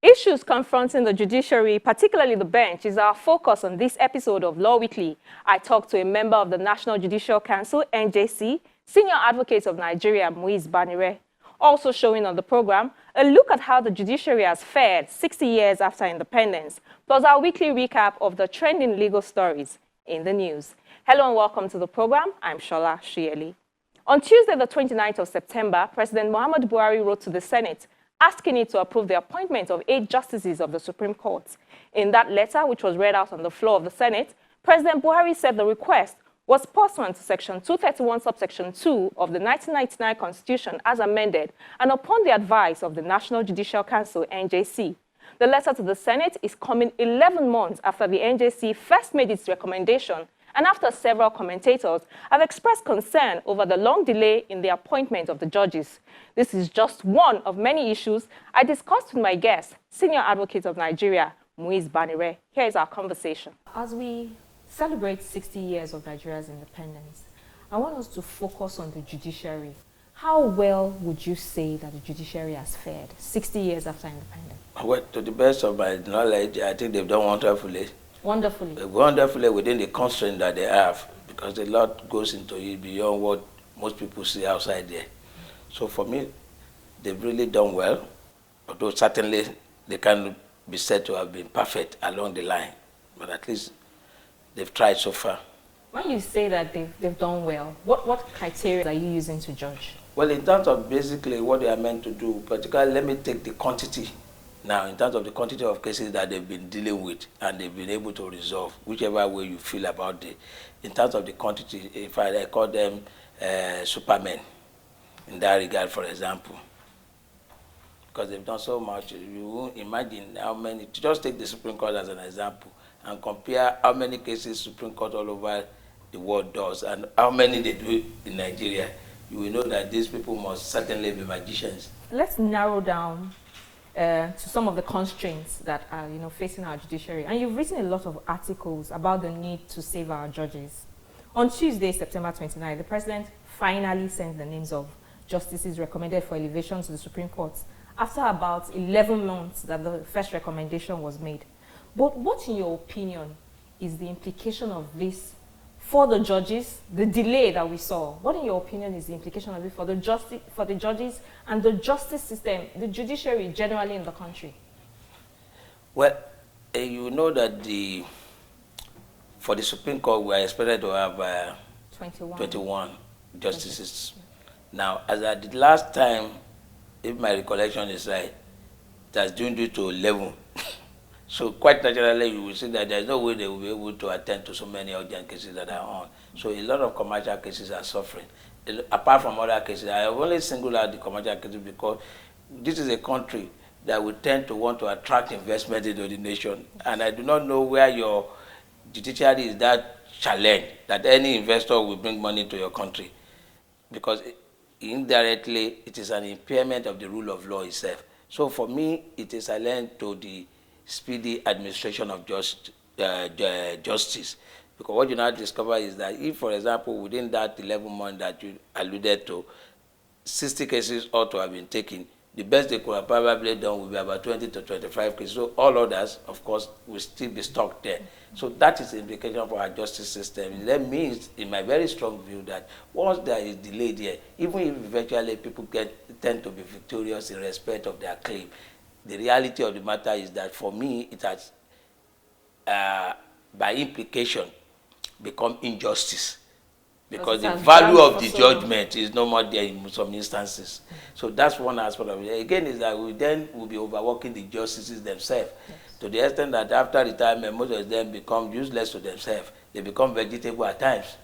Issues confronting the judiciary, particularly the bench, is our focus on this episode of Law Weekly. I talked to a member of the National Judicial Council, NJC, Senior Advocate of Nigeria, Buharis. Also showing on the program, a look at how the judiciary has fared 60 years after independence, plus our weekly recap of the trending legal stories in the news. Hello and welcome to the program. I'm Shola Shieli. On Tuesday, the 29th of September, President Muhammadu Buhari wrote to the Senate asking it to approve the appointment of 8 justices of the Supreme Court. In that letter, which was read out on the floor of the Senate, President Buhari said the request was pursuant to Section 231, subsection 2 of the 1999 Constitution as amended and upon the advice of the National Judicial Council, NJC. The letter to the Senate is coming 11 months after the NJC first made its recommendation and after several commentators have expressed concern over the long delay in the appointment of the judges. This is just one of many issues I discussed with my guest, Senior Advocate of Nigeria, Buharis. Here is our conversation. As we celebrate 60 years of Nigeria's independence, I want us to focus on the judiciary. How well would you say that the judiciary has fared 60 years after independence? Well, to the best of my knowledge, I think they've done wonderfully. Wonderfully within the constraint that they have, because a lot goes into it beyond what most people see outside there. So for me, they've really done well, although certainly they can't be said to have been perfect along the line, but at least they've tried so far. When you say that they've done well, what criteria are you using to judge? Well, in terms of basically what they are meant to do, particularly let me take the quantity. Now, in terms of the quantity of cases that they've been dealing with and they've been able to resolve, whichever way you feel about it, in terms of the quantity, if I call them supermen in that regard, for example, because they've done so much, you won't imagine how many, just take the Supreme Court as an example and compare how many cases Supreme Court all over the world does and how many they do in Nigeria. You will know that these people must certainly be magicians. Let's narrow down to some of the constraints that are, facing our judiciary. And you've written a lot of articles about the need to save our judges. On Tuesday, September 29, the President finally sent the names of justices recommended for elevation to the Supreme Court after about 11 months that the first recommendation was made. But what, in your opinion, is the implication of this for the judges, the delay that we saw? What, in your opinion, is the implication of it for the judges and the justice system, the judiciary generally in the country? Well, you know that for the Supreme Court, we are expected to have 21 justices. Now, as at the last time, if my recollection is right, it has dwindled to 11. So quite naturally, you will see that there's no way they will be able to attend to so many urgent cases that are on. So a lot of commercial cases are suffering. Apart from other cases, I have only singled out the commercial cases because this is a country that will tend to want to attract investment into the nation. And I do not know where your judiciary is that challenged, that any investor will bring money to your country. Because indirectly, it is an impairment of the rule of law itself. So for me, it is a lend to the speedy administration of justice. Because what you now discover is that if, for example, within that 11 months that you alluded to, 60 cases ought to have been taken, the best they could have probably done would be about 20 to 25 cases. So all others, of course, will still be stuck there. So that is the implication for our justice system. That means, in my very strong view, that once there is delay there, even if eventually people tend to be victorious in respect of their claim, the reality of the matter is that for me, it has, by implication, become injustice. Because the value of the judgment is no more there in some instances. So that's one aspect of it. Again, is that we then will be overworking the justices themselves. Yes. To the extent that after retirement, most of them become useless to themselves. They become vegetable at times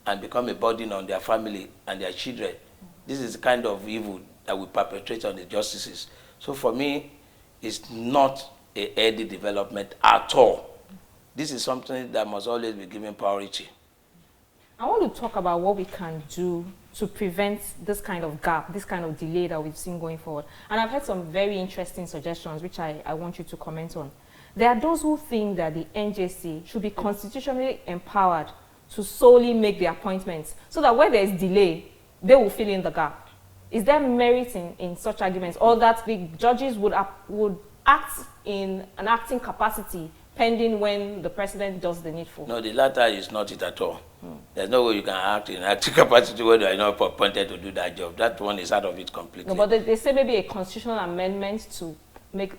and become a burden on their family and their children. This is the kind of evil that we perpetrate on the justices. So for me, it's not a healthy development at all. This is something that must always be given priority. I want to talk about what we can do to prevent this kind of gap, this kind of delay that we've seen going forward. And I've heard some very interesting suggestions, which I want you to comment on. There are those who think that the NJC should be constitutionally empowered to solely make the appointments, so that where there is delay, they will fill in the gap. Is there merit in such arguments, or that the judges would act in an acting capacity pending when the president does the needful? No, the latter is not it at all. There's no way you can act in acting capacity when you are not appointed to do that job. That one is out of it completely. No, but they say maybe a constitutional amendment to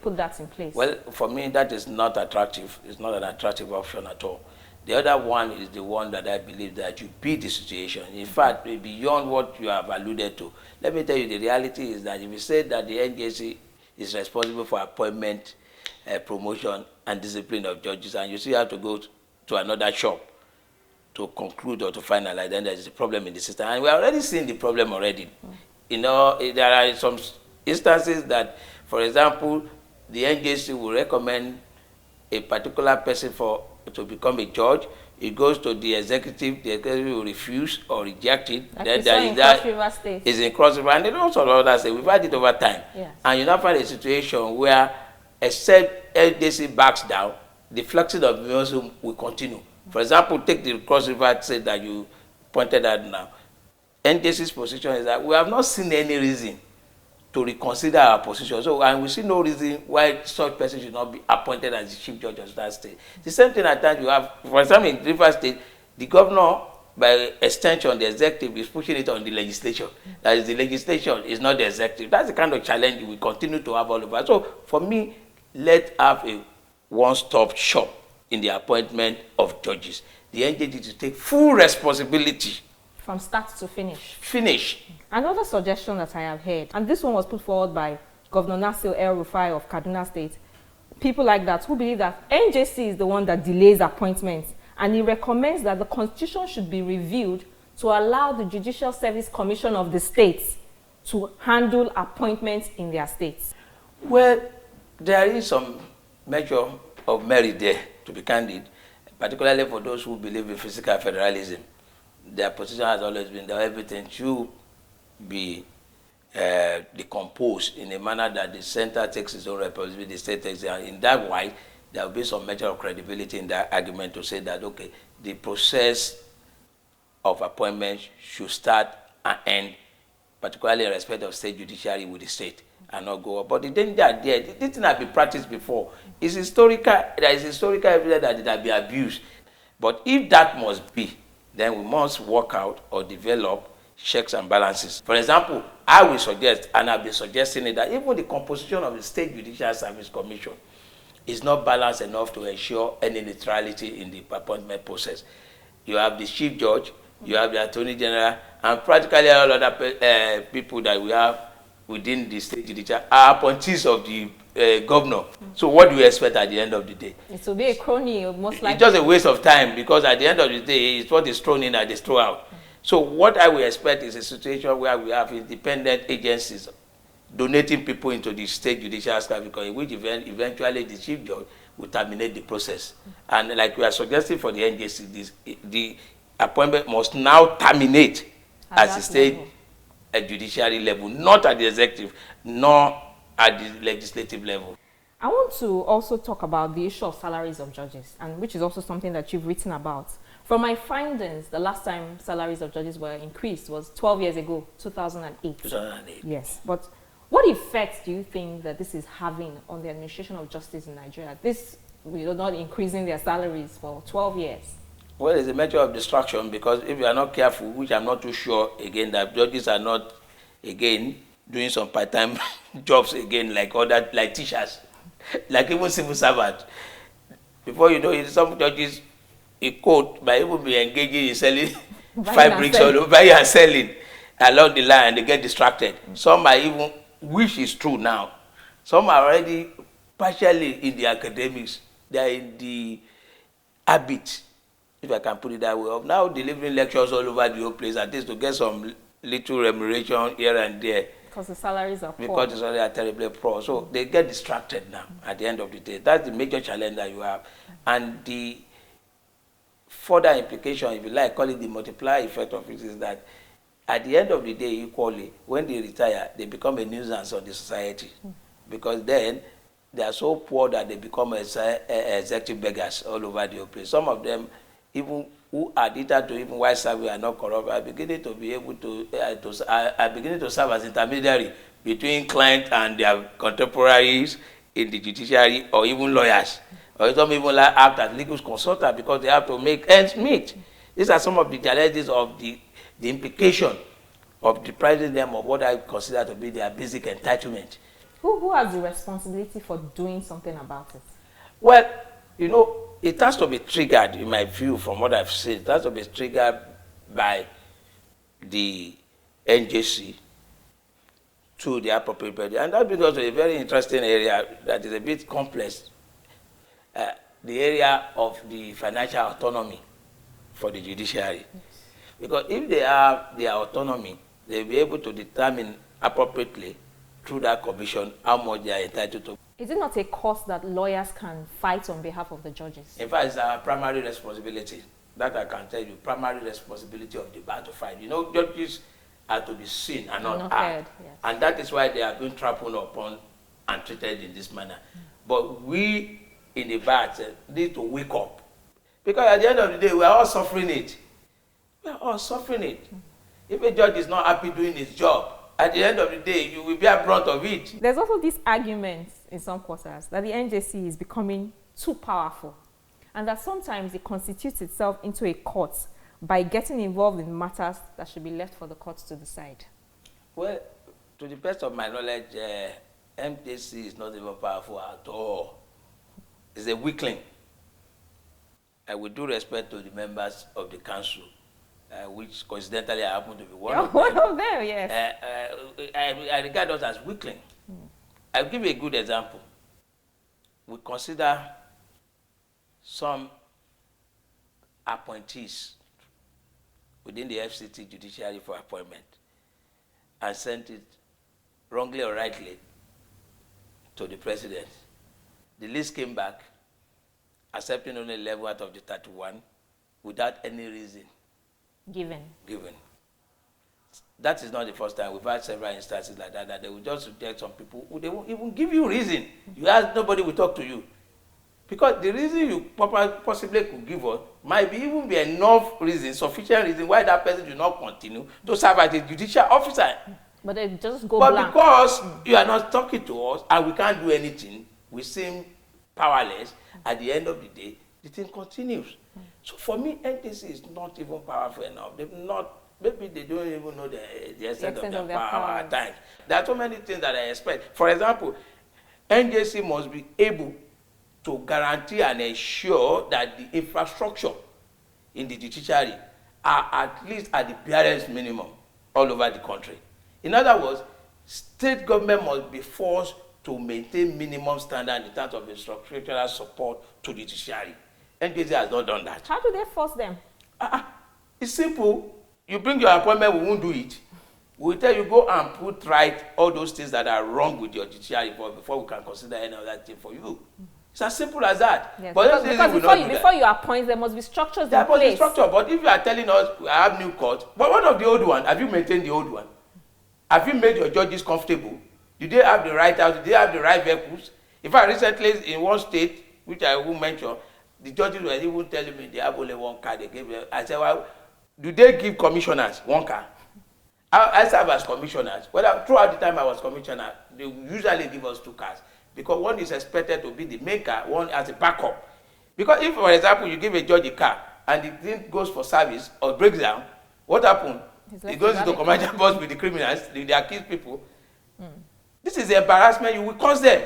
put that in place. Well, for me, that is not attractive. It's not an attractive option at all. The other one is the one that I believe that you beat the situation. In fact, beyond what you have alluded to, let me tell you, the reality is that if you say that the NJC is responsible for appointment, promotion, and discipline of judges, and you still have to go to another shop to conclude or to finalize, then there is a problem in the system. And we are already seeing the problem already. You know, there are some instances that, for example, the NJC will recommend a particular person to become a judge. It goes to the executive will refuse or reject it. Like then there is that is in Cross River, and then also others say we've had it over time. Yes. And you now find a situation where, except NJC backs down, the flexing of museum will continue. For example, take the Cross River state that you pointed out now. NJC's position is that we have not seen any reason to reconsider our position. So, and we see no reason why such person should not be appointed as the chief judge of that state. The same thing at times you have, for example, in River State, the governor, by extension, the executive is pushing it on the legislation. That is, the legislation is not the executive. That's the kind of challenge we continue to have all over. So, for me, let's have a one-stop shop in the appointment of judges. The NJC to take full responsibility. From start to finish. Finish. Another suggestion that I have heard, and this one was put forward by Governor Nasir El-Rufai of Kaduna State, people like that who believe that NJC is the one that delays appointments, and he recommends that the constitution should be reviewed to allow the Judicial Service Commission of the states to handle appointments in their states. Well, there is some measure of merit there, to be candid, particularly for those who believe in physical federalism. Their position has always been that everything should be decomposed in a manner that the center takes its own responsibility, the state takes it. And in that way, there will be some measure of credibility in that argument to say that, okay, the process of appointment should start and end, particularly in respect of state judiciary with the state, and not go up. But the danger there, this thing has been practiced before. It's historical, there is historical evidence that it has been abused. But if that must be, then we must work out or develop checks and balances. For example, I will suggest, and I've been suggesting it, that even the composition of the State Judicial Service Commission is not balanced enough to ensure any neutrality in the appointment process. You have the chief judge, you have the attorney general, and practically all other people that we have within the state judicial are appointees of the governor. So what do you expect at the end of the day? It will be a crony, most likely. It's just a waste of time, because at the end of the day, it's what is thrown in that is thrown out. So what I will expect is a situation where we have independent agencies donating people into the state judicial service, in which eventually the chief judge will terminate the process. And like we are suggesting for the NJC, the appointment must now terminate at the state judiciary level, not at the executive, nor at the legislative level. I want to also talk about the issue of salaries of judges, and which is also something that you've written about. From my findings, the last time salaries of judges were increased was 12 years ago, 2008. 2008. Yes, but what effects do you think that this is having on the administration of justice in Nigeria? This, not increasing their salaries for 12 years. Well, it's a matter of distraction, because if you are not careful, which I'm not too sure, again, that judges are not, again, doing some part-time jobs again, like teachers, like even civil servants. Before you know it, some judges, a quote, might even be engaging in selling fabrics or buying and selling along the line, and they get distracted. Some are even, which is true now, some are already partially in the academics. They are in the habit, if I can put it that way, of now delivering lectures all over the whole place, at least to get some little remuneration here and there. Because the salaries are poor. Because the salaries are terribly poor. So they get distracted now at the end of the day. That's the major challenge that you have. And the further implication, if you like, call it the multiplier effect of it, is that at the end of the day, equally, when they retire, they become a nuisance on the society. Because then they are so poor that they become executive beggars all over the whole place. Some of them, even who are addicted to even while serving are not corrupt, are beginning to be able to are beginning to serve as intermediary between client and their contemporaries in the judiciary or even lawyers, or some even act as legal consultants because they have to make ends meet. These are some of the challenges of the implication of depriving them of what I consider to be their basic entitlement. Who has the responsibility for doing something about it? Well, you know, it has to be triggered, in my view, from what I've seen. It has to be triggered by the NJC to the appropriate body. And that brings us to a very interesting area that is a bit complex, the area of the financial autonomy for the judiciary. Yes. Because if they have their autonomy, they'll be able to determine appropriately through that commission how much they are entitled to. Is it not a cause that lawyers can fight on behalf of the judges? In fact, it's our primary responsibility. That I can tell you, primary responsibility of the bar to fight. You know, judges are to be seen and not heard. Yes. And that is why they are being trampled upon and treated in this manner. But we in the bar need to wake up. Because at the end of the day, we are all suffering it. We are all suffering it. If a judge is not happy doing his job, at the end of the day, you will be a brunt of it. There's also this argument in some quarters that the NJC is becoming too powerful and that sometimes it constitutes itself into a court by getting involved in matters that should be left for the courts to decide. Well, to the best of my knowledge, NJC is not even powerful at all. It's a weakling. And with due respect to the members of the council, which coincidentally I happen to be one of them. One of them, yes. I regard us as weakling. I'll give you a good example. We consider some appointees within the FCT judiciary for appointment and sent it wrongly or rightly to the president. The list came back, accepting only 11 out of the 31 without any reason given. That is not the first time. We've had several instances like that, that they will just reject some people who they won't even give you reason. You ask, nobody will talk to you. Because the reason you possibly could give us might even be enough reason, sufficient reason why that person should not continue to serve as a judicial officer. But they just go blank. But because you are not talking to us and we can't do anything, we seem powerless. At the end of the day, the thing continues. So for me, NTC is not even powerful enough. Maybe they don't even know the extent of their power at times. There are so many things that I expect. For example, NJC must be able to guarantee and ensure that the infrastructure in the judiciary are at least at the barest minimum all over the country. In other words, state government must be forced to maintain minimum standard in terms of structural support to the judiciary. NJC has not done that. How do they force them? It's simple. You bring your appointment, we won't do it. We'll tell you, go and put right all those things that are wrong with your judiciary before we can consider any other thing for you. It's as simple as that. Yes, but because before you appoint, there must be structures in place. There must be structure, but if you are telling us I have new court, but what of the old one? Have you maintained the old one? Have you made your judges comfortable? Do they have the right house? Do they have the right vehicles? In fact, recently in one state, which I won't mention, the judges were even telling me they have only one car. They gave them. I said, well, do they give commissioners one car? I serve as commissioners. Well, throughout the time I was commissioner, they usually give us 2 cars. Because one is expected to be the main car, one as a backup. Because if, for example, you give a judge a car and the thing goes for service or breaks down, what happens? It goes into commercial bus with the criminals, the accused people. This is the embarrassment you will cause them.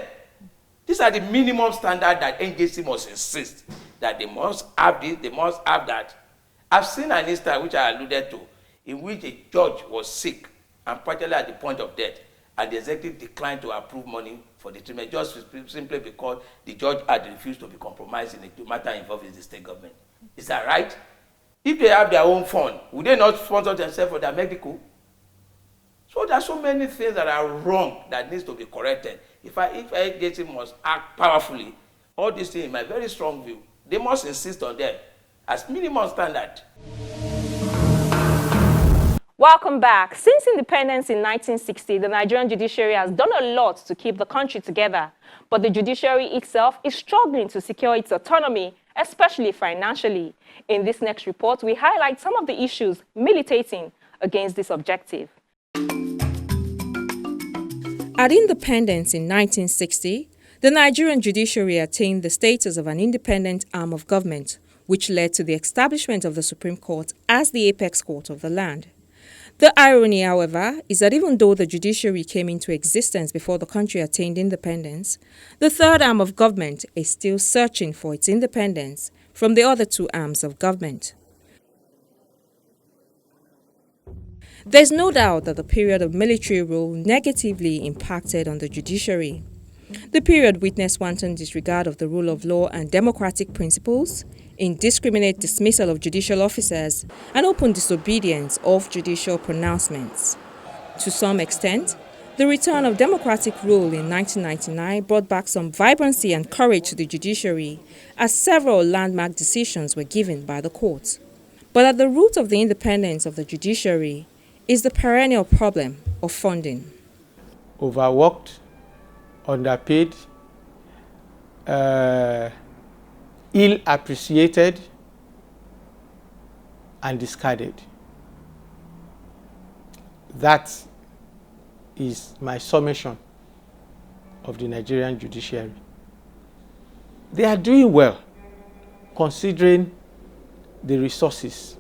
These are the minimum standard that NJC must insist that they must have this, they must have that. I've seen an instance which I alluded to, in which a judge was sick and partially at the point of death, and the executive declined to approve money for the treatment just simply because the judge had refused to be compromised in a matter involving the state government. Is that right? If they have their own fund, would they not sponsor themselves for their medical? So there are so many things that are wrong that needs to be corrected. If NJC must act powerfully, all these things, in my very strong view, they must insist on them as minimum standard. Welcome back. Since independence in 1960, the Nigerian judiciary has done a lot to keep the country together. But the judiciary itself is struggling to secure its autonomy, especially financially. In this next report, we highlight some of the issues militating against this objective. At independence in 1960, The Nigerian judiciary attained the status of an independent arm of government, which led to the establishment of the Supreme Court as the apex court of the land. The irony, however, is that even though the judiciary came into existence before the country attained independence, the third arm of government is still searching for its independence from the other two arms of government. There's no doubt that the period of military rule negatively impacted on the judiciary. The period witnessed wanton disregard of the rule of law and democratic principles, indiscriminate dismissal of judicial officers, and open disobedience of judicial pronouncements. To some extent, the return of democratic rule in 1999 brought back some vibrancy and courage to the judiciary, as several landmark decisions were given by the court. But at the root of the independence of the judiciary is the perennial problem of funding. Overworked, underpaid, ill-appreciated, and discarded. That is my summation of the Nigerian judiciary. They are doing well, considering the resources,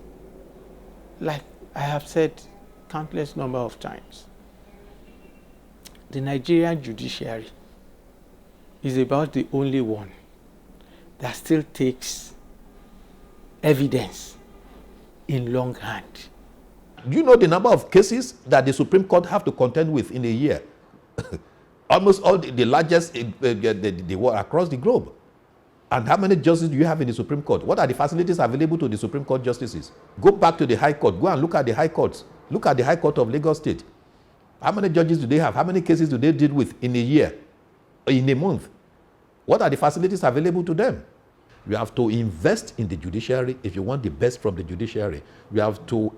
like I have said countless number of times. The Nigerian judiciary is about the only one that still takes evidence in long hand. Do you know the number of cases that the Supreme Court have to contend with in a year? Almost all the largest they were across the globe. And how many justices do you have in the Supreme Court? What are the facilities available to the Supreme Court justices? Go back to the High Court. Go and look at the High Courts. Look at the High Court of Lagos State. How many judges do they have? How many cases do they deal with in a year, or in a month? What are the facilities available to them? You have to invest in the judiciary if you want the best from the judiciary. You have to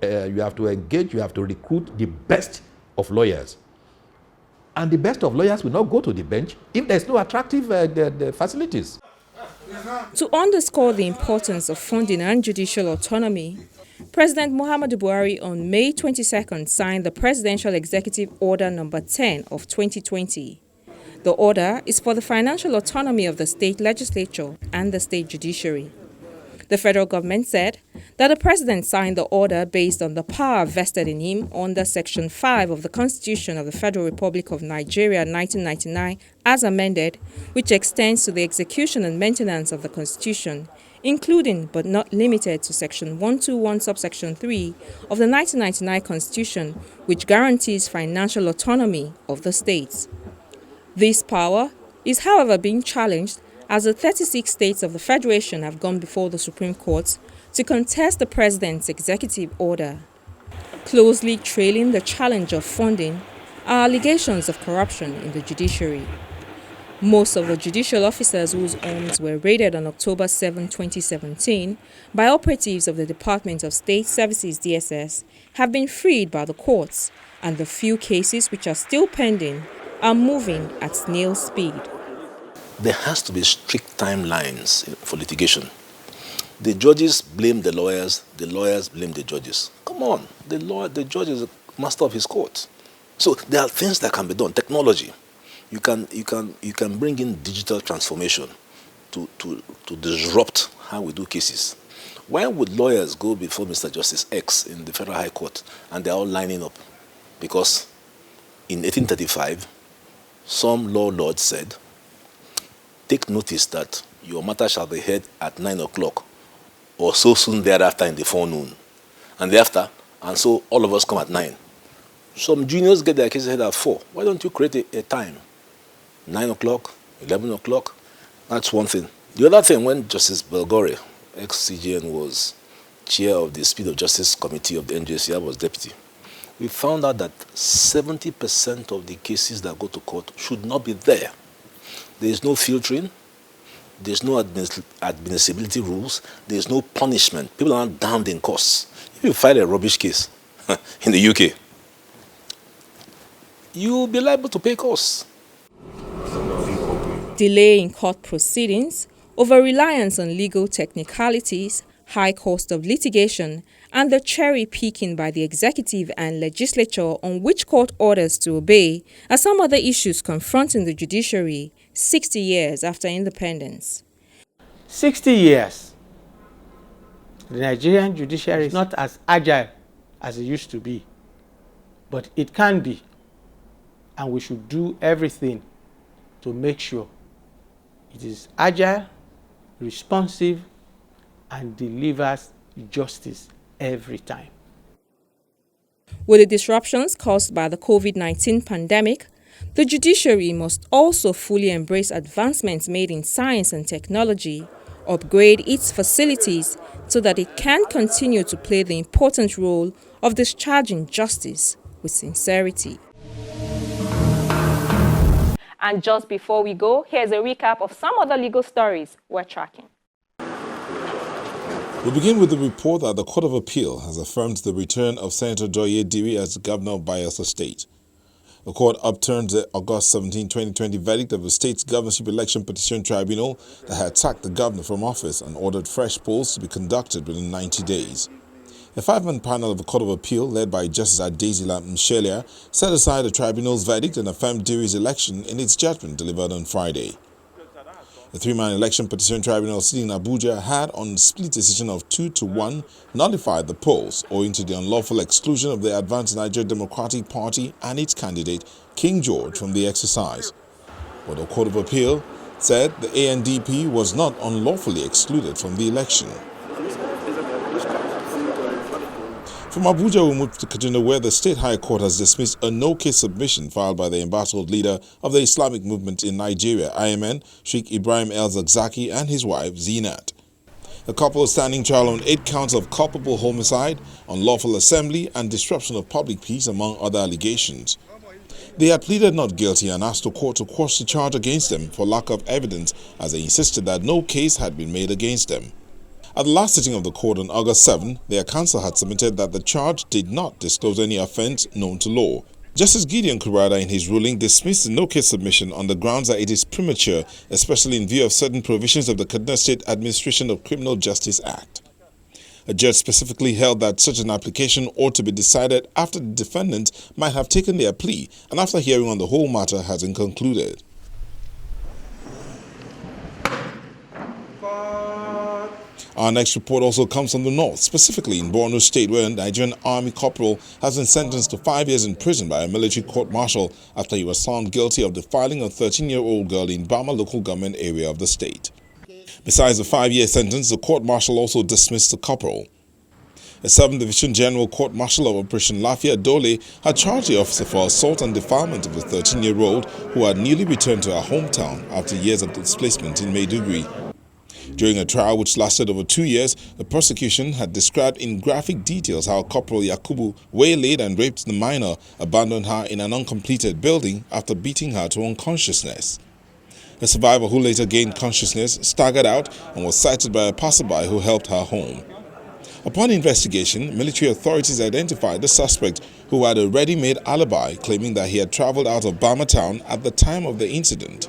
engage, you have to recruit the best of lawyers. And the best of lawyers will not go to the bench if there's no attractive facilities. To underscore the importance of funding and judicial autonomy, President Muhammadu Buhari on May 22nd signed the Presidential Executive Order No. 10 of 2020. The order is for the financial autonomy of the state legislature and the state judiciary. The federal government said that the president signed the order based on the power vested in him under Section 5 of the Constitution of the Federal Republic of Nigeria 1999 as amended, which extends to the execution and maintenance of the Constitution, including but not limited to Section 121 subsection 3 of the 1999 Constitution, which guarantees financial autonomy of the states. This power is, however, being challenged as the 36 states of the Federation have gone before the Supreme Court to contest the President's executive order. Closely trailing the challenge of funding are allegations of corruption in the judiciary. Most of the judicial officers whose homes were raided on October 7, 2017 by operatives of the Department of State Services DSS have been freed by the courts, and the few cases which are still pending are moving at snail speed. There has to be strict timelines for litigation. The judges blame the lawyers blame the judges. Come on, the judge is a master of his court. So there are things that can be done. Technology. You can bring in digital transformation to disrupt how we do cases. Why would lawyers go before Mr. Justice X in the Federal High Court and they're all lining up? Because in 1835, some law lord said, take notice that your matter shall be heard at 9 o'clock or so soon thereafter in the forenoon. And thereafter, and so all of us come at 9. Some juniors get their cases heard at 4. Why don't you create a time? 9 o'clock, 11 o'clock, that's one thing. The other thing, when Justice Belgore, ex-CJN, was chair of the Speed of Justice Committee of the NJC, I was deputy, we found out that 70% of the cases that go to court should not be there. There is no filtering, there's no admissibility rules, there's no punishment. People are not damned in costs. If you file a rubbish case in the UK, you'll be liable to pay costs. Delay in court proceedings, over-reliance on legal technicalities, high cost of litigation, and the cherry-picking by the executive and legislature on which court orders to obey are some other issues confronting the judiciary 60 years after independence. 60 years. The Nigerian judiciary is not as agile as it used to be, but it can be, and we should do everything to make sure it is agile, responsive, and delivers justice every time. With the disruptions caused by the COVID-19 pandemic, the judiciary must also fully embrace advancements made in science and technology, upgrade its facilities so that it can continue to play the important role of discharging justice with sincerity. And just before we go, here's a recap of some other legal stories we're tracking. We begin with the report that the Court of Appeal has affirmed the return of Senator Doye Diri as governor of Bayelsa State. The court upturned the August 17, 2020 verdict of the state's governorship election petition tribunal that had sacked the governor from office and ordered fresh polls to be conducted within 90 days. A five-man panel of the Court of Appeal, led by Justice Adesila Mshelia, set aside the tribunal's verdict and affirmed Diri's election in its judgment delivered on Friday. The three-man election petition tribunal sitting in Abuja had, on a split decision of 2-1, nullified the polls owing to the unlawful exclusion of the Advanced Nigeria Democratic Party and its candidate, King George, from the exercise. But the Court of Appeal said the ANDP was not unlawfully excluded from the election. From Abuja, we move to Kaduna, where the State High Court has dismissed a no-case submission filed by the embattled leader of the Islamic movement in Nigeria, IMN, Sheikh Ibrahim El-Zakzaki, and his wife, Zinat. The couple is standing trial on 8 counts of culpable homicide, unlawful assembly, and disruption of public peace, among other allegations. They had pleaded not guilty and asked the court to quash the charge against them for lack of evidence, as they insisted that no case had been made against them. At the last sitting of the court on August 7, their counsel had submitted that the charge did not disclose any offence known to law. Justice Gideon Kurada, in his ruling, dismissed the no-case submission on the grounds that it is premature, especially in view of certain provisions of the Kaduna State Administration of Criminal Justice Act. A judge specifically held that such an application ought to be decided after the defendant might have taken their plea and after hearing on the whole matter has been concluded. Our next report also comes from the north, specifically in Borno State, where a Nigerian Army corporal has been sentenced to 5 years in prison by a military court-martial after he was found guilty of defiling a 13-year-old girl in Bama local government area of the state. Besides the 5-year sentence, the court-martial also dismissed the corporal. A 7th Division General Court-Martial of Operation Lafia Dole had charged the officer for assault and defilement of the 13-year-old who had newly returned to her hometown after years of displacement in Maiduguri. During a trial which lasted over 2 years, the prosecution had described in graphic details how Corporal Yakubu waylaid and raped the minor, abandoned her in an uncompleted building after beating her to unconsciousness. The survivor, who later gained consciousness, staggered out and was cited by a passerby who helped her home. Upon investigation, military authorities identified the suspect, who had a ready-made alibi, claiming that he had traveled out of Bama town at the time of the incident.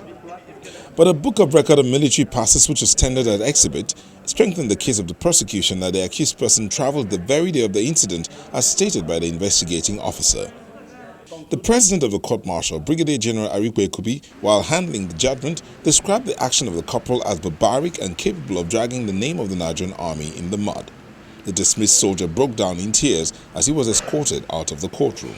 But a book of record of military passes, which was tendered as exhibit, strengthened the case of the prosecution that the accused person traveled the very day of the incident, as stated by the investigating officer. The president of the court-martial, Brigadier General Arikwe Kubi, while handling the judgment, described the action of the corporal as barbaric and capable of dragging the name of the Nigerian army in the mud. The dismissed soldier broke down in tears as he was escorted out of the courtroom.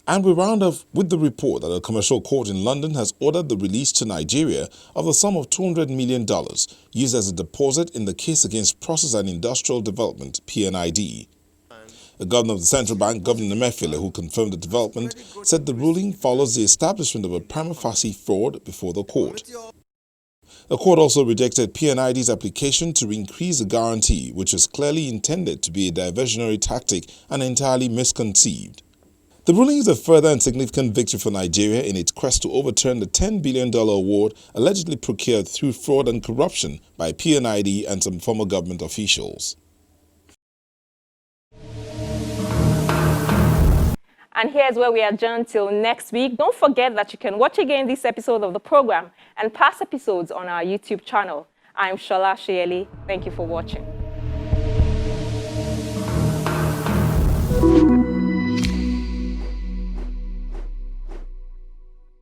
And we round off with the report that a commercial court in London has ordered the release to Nigeria of the sum of $200 million used as a deposit in the case against Process and Industrial Development, PNID. The governor of the central bank, Governor Emefiele, who confirmed the development, said the ruling follows the establishment of a prima facie fraud before the court. The court also rejected PNID's application to increase the guarantee, which was clearly intended to be a diversionary tactic and entirely misconceived. The ruling is a further and significant victory for Nigeria in its quest to overturn the $10 billion award allegedly procured through fraud and corruption by PNID and some former government officials. And here's where we adjourn till next week. Don't forget that you can watch again this episode of the program and past episodes on our YouTube channel. I'm Shola Shieli. Thank you for watching.